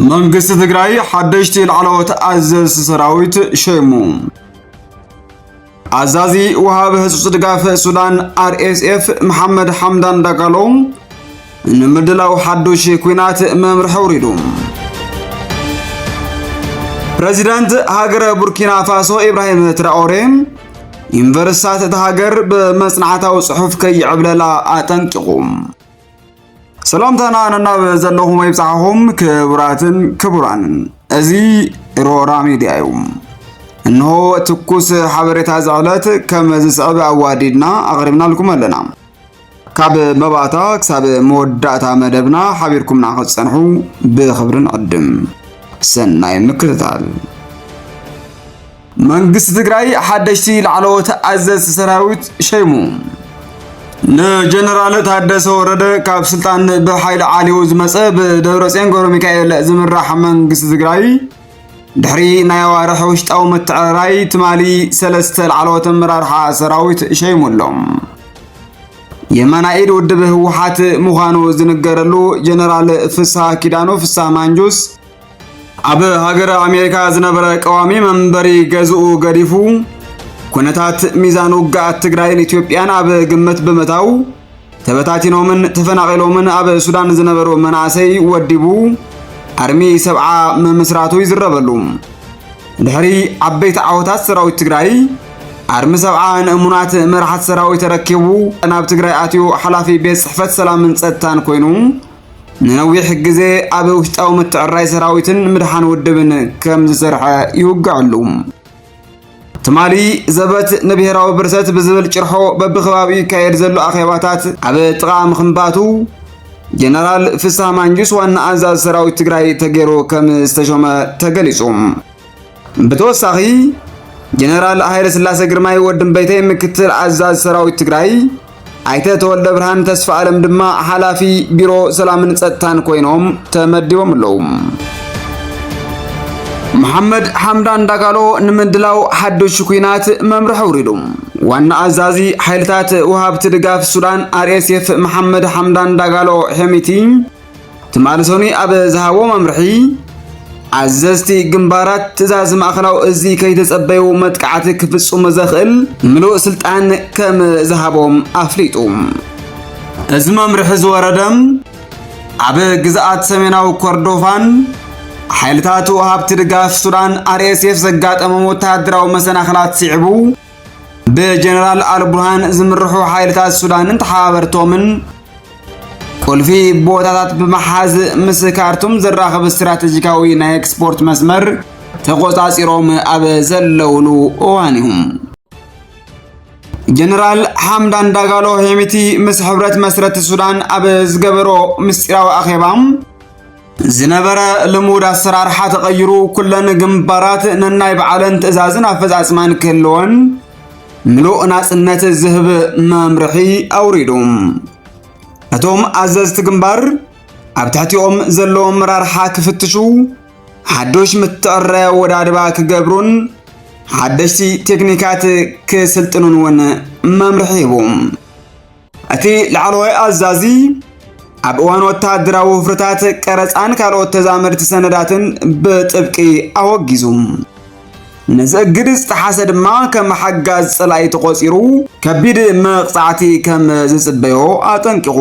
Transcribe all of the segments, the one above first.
መንግስት ትግራይ ሓደሽቲ ልዓለዎት አዘዝ ሰራዊት ሸይሙ አዛዚ ወሃብ ህጹጽ ድጋፍ ሱዳን RSF መሐመድ ሐምዳን ዳጋሎ ንምድላው ሓዱሽ ኩናት መምርሒ ውሪዱ ፕሬዚዳንት ሃገረ ቡርኪና ፋሶ ኢብራሂም ትራኦሬ ዩኒቨርሲታት ተሃገር በመጽናዕታው ጽሑፍ ከይዕብለላ አጠንቅቁም ሰላምታና ነናብ ዘለኹም ይብጻሕኹም ክቡራትን ክቡራን እዚ ሮራ ሚድያ እዩ እንሆ ትኩስ ሓበሬታ ዝዕለት ከም ዝስዕብ አዋዲድና አቅርብና ለኩም ኣለና ካብ መባእታ ክሳብ መወዳእታ መደብና ሓቢርኩም ንኽትጸንሑ ብኽብሪ ንቅድም ሰናይ ምክትታል መንግስት ትግራይ ሓደሽቲ ልዓለዎት አዘዝ ሰራዊት ሸይሙ ንጀነራል ታደሰ ወረደ ካብ ስልጣን በኃይል ዓሊው ዝመጸ በደብረጽዮን ገብረ ሚካኤል ዝምራሕ መንግስት ትግራይ ድሕሪ ናይ ዋርሕ ውሽጣዊ ምትዕርራይ ትማሊ ሰለስተ ልዓለዎት አመራርሓ ሰራዊት ሸይሙሎም የመናኢድ ውድብ ህወሓት ምዃኑ ዝንገረሉ ጀነራል ፍስሐ ኪዳኖ ፍስሐ ማንጁስ ኣብ ሃገረ አሜሪካ ዝነበረ ቀዋሚ መንበሪ ገዝኡ ገዲፉ ኩነታት ሚዛን ውግኣት ትግራይን ኢትዮጵያን ኣብ ግምት ብምታው ተበታቲኖምን ተፈናቂሎምን ኣብ ሱዳን ዝነበሩ መናእሰይ ወዲቡ አርሚ ሰብዓ መምስራቱ ይዝረበሉ ድሕሪ ዓበይቲ ዓወታት ሰራዊት ትግራይ አርሚ ሰብዓ ንእሙናት መራሕት ሰራዊት ተረኪቡ ናብ ትግራይ ኣትዩ ሓላፊ ቤት ጽሕፈት ሰላምን ጸጥታን ኮይኑ ንነዊሕ ግዜ ኣብ ውሽጣዊ ምትዕርራይ ሰራዊትን ምድሓን ውድብን ከም ዝሰርሐ ይውግዓሉ ትማሊ ዘበት ንብሔራዊ ብርሰት ብዝብል ጭርሖ በብኸባቢ ይካየድ ዘሎ ኣኼባታት ኣብ ጥቓ ምኽንባቱ ጀነራል ፍስሐ ማንጁስ ዋና አዛዝ ሰራዊት ትግራይ ተገይሩ ከም ዝተሾመ ተገሊጹ ብተወሳኺ ጀነራል ሃይለ ስላሴ ግርማይ ወድም በይተይ ምክትል አዛዝ ሰራዊት ትግራይ አይተ ተወልደ ብርሃን ተስፋ ዓለም ድማ ሓላፊ ቢሮ ሰላምን ጸጥታን ኮይኖም ተመዲቦም ኣለዉ መሐመድ ሐምዳን ዳጋሎ ንምድላው ሓዱሽ ኩናት መምርሒ ውሪዱ ዋና አዛዚ ሓይልታት ወሃብቲ ድጋፍ ሱዳን RSF መሐመድ ሐምዳን ዳጋሎ ሄሚቲ ትማልሶኒ ኣብ ዝሃቦ መምርሒ አዘዝቲ ግንባራት ትእዛዝ ማእኸላው እዚ ከይተጸበዩ መጥቃዕቲ ክፍጽሙ ዘኽእል ምሉእ ስልጣን ከም ዝሃቦም ኣፍሊጡ እዚ መምርሒ ዝወረደም ኣብ ግዛኣት ሰሜናዊ ኮርዶፋን ሓይልታት ወሃብቲ ድጋፍ ሱዳን RSF ዘጋጠመም ወታደራዊ መሰናኽላት ሲዕቡ በጀነራል አልቡርሃን ዝምርሑ ሓይልታት ሱዳንን ተሓባበርቶምን ቁልፊ ቦታታት በመሓዝ ምስ ካርቱም ዘራኸበ ስትራቴጂካዊ ናይ ኤክስፖርት መስመር ተቆጻጺሮም ኣብ ዘለውሉ እዋንሁም ጀነራል ሐምዳን ዳጋሎ ሄሚቲ ምስ ሕብረት መስረት ሱዳን ኣብ ዝገበሮ ምስጢራዊ ኣኼባም ዝነበረ ልሙድ ኣሰራርሓ ተቐይሩ ኩለን ግንባራት ነናይ በዓለን ትእዛዝን ኣፈጻጽማን ክህልወን ምሉእ ናጽነት ዝህብ መምርሒ ኣውሪዱ እቶም አዘዝቲ ግንባር ኣብ ትሕቲኦም ዘለዎም መራርሓ ክፍትሹ ሓዱሽ ምትዕርራይ ወዳድባ ክገብሩን ሓደሽቲ ቴክኒካት ክስልጥኑን እውን መምርሒ ሂቡ እቲ ላዕለዋይ አዛዚ ኣብ እዋን ወታደራዊ ውፍረታት ቀረፃን ካልኦት ተዛመድቲ ሰነዳትን ብጥብቂ ኣወጊዙ ንዝእግድ ዝተሓሰ ድማ ከም ሓጋዝ ጸላኢ ተቆፂሩ ከቢድ መቕጻዕቲ ከም ዝጽበዮ አጠንቂቁ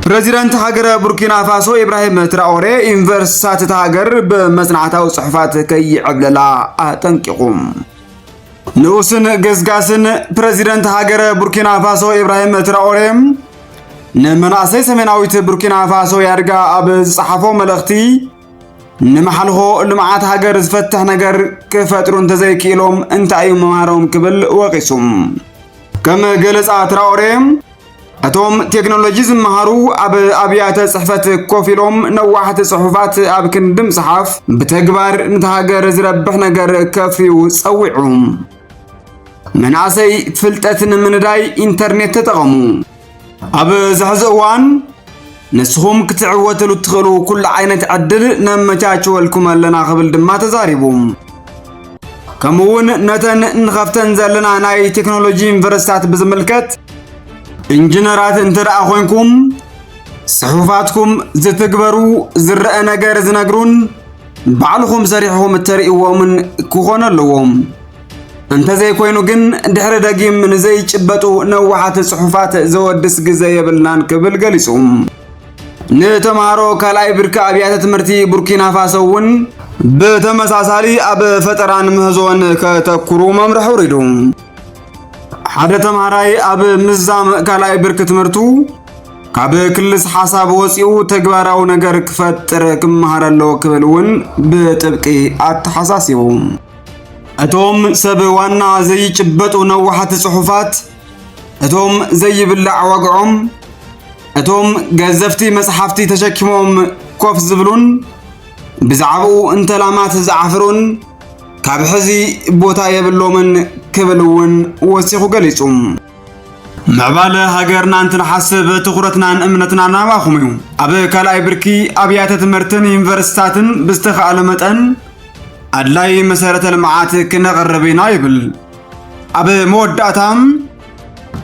ፕሬዚዳንት ሃገረ ቡርኪና ፋሶ ኢብራሂም ትራኦሬ ዩኒቨርሲታት ተሃገር በመጽናዕታዊ ጽሑፋት ከይዕብለላ አጠንቂቁ ንኡስን ገዝጋስን ፕሬዚዳንት ሃገረ ቡርኪና ፋሶ ኢብራሂም ትራኦሬ ንመናእሰይ ሰሜናዊት ቡርኪና ፋሶ ያድጋ ኣብ ዝጸሓፎ መልእኽቲ ንመሓልኾ ልምዓት ሃገር ዝፈትሕ ነገር ክፈጥሩ እንተዘይክኢሎም እንታይ እዩ መምሃሮም ክብል ወቂሱ ከም ገለጻ ትራኦሬ እቶም ቴክኖሎጂ ዝመሃሩ ኣብ ኣብያተ ጽሕፈት ኮፍ ኢሎም ነዋሕቲ ጽሑፋት ኣብ ክንድም ጽሓፍ ብተግባር ንተሃገር ዝረብሕ ነገር ከፍርዩ ጸዊዑ መናእሰይ ፍልጠት ንምንዳይ ኢንተርኔት ተጠቐሙ ኣብ ዝሕዚ እዋን ንስኹም ክትዕወተሉ ትኽእሉ ኩሉ ዓይነት ዕድል ነመቻችወልኩም ኣለና ክብል ድማ ተዛሪቡ ከምኡውን ነተን ንኸፍተን ዘለና ናይ ቴክኖሎጂ ዩኒቨርሲታት ብዝምልከት ኢንጂነራት እንተደኣ ኮይንኩም صحوفاتكم زتكبروا زرق نجار زنجرون بعلهم سريحهم التريقوا من كوخون اللوم انت زي كوينو جن دحر دقيم من زي جبتو نوعات الصحوفات زودس جزاي بلنان كبل جلسهم نتمارو كلاي بركة أبيات تمرتي بوركينا فاسوون بتمساسالي أب فتران مهزون كتكرو ممرح وريدهم حدا تماراي أب مزام كلاي بركة تمرتو كاب كلس حساب وسيو تجبراو نجار كفتر كمهارلو كبلون بتبقي أتحساسيهم أتوم سبوانا زي جبتو نوعات الصحوفات أتوم زي بالله وقعهم أتوم جزفتي مسحفتي تشكمهم كوف زبلون بزعبو انت لامات زعفرون كابحزي بوتا يبلو من كبلون وسيخو قليسهم معبالة هاجرنا انت نحسب تخرتنا عن امنتنا نواخميو أبي كالاي بركي أبيات تمرتن ينفرستاتن بستخ علمتن أدلاي مسارة المعات كنا غربينا يبل أبي موداتام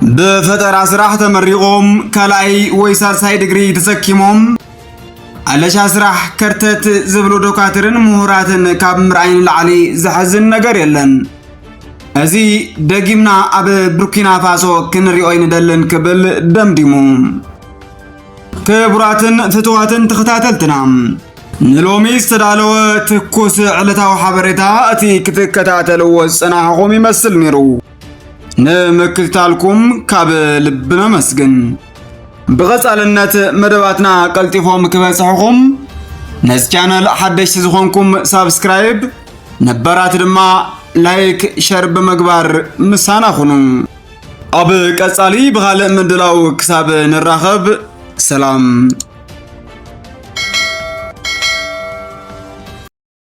بفترة سراح تمريقهم كالاي ويسار ساي دقري تسكيمهم علش أسرح كرتت زبلو دوكاترن مهوراتن كاب مرعين العلي زحزن نجار يلن أزي دقيمنا أب بروكينا فاسو كنريوين دلن كبل دمديمو كبراتن فتواتن تختاتلتنام نلومي استدالو تكوس علتا وحبرتا أتي كتكتاتلو وصناحهم يمثل ميرو نمكتالكم كاب لبنا مسجن بغسالنت مدباتنا قلتيفهم كبسحكم ناس channel حدش تزخونكم سبسكرايب نبرات دما لايك شير بمغبار مسانا خونو اب قصالي بغال مندلاو كساب نراخب سلام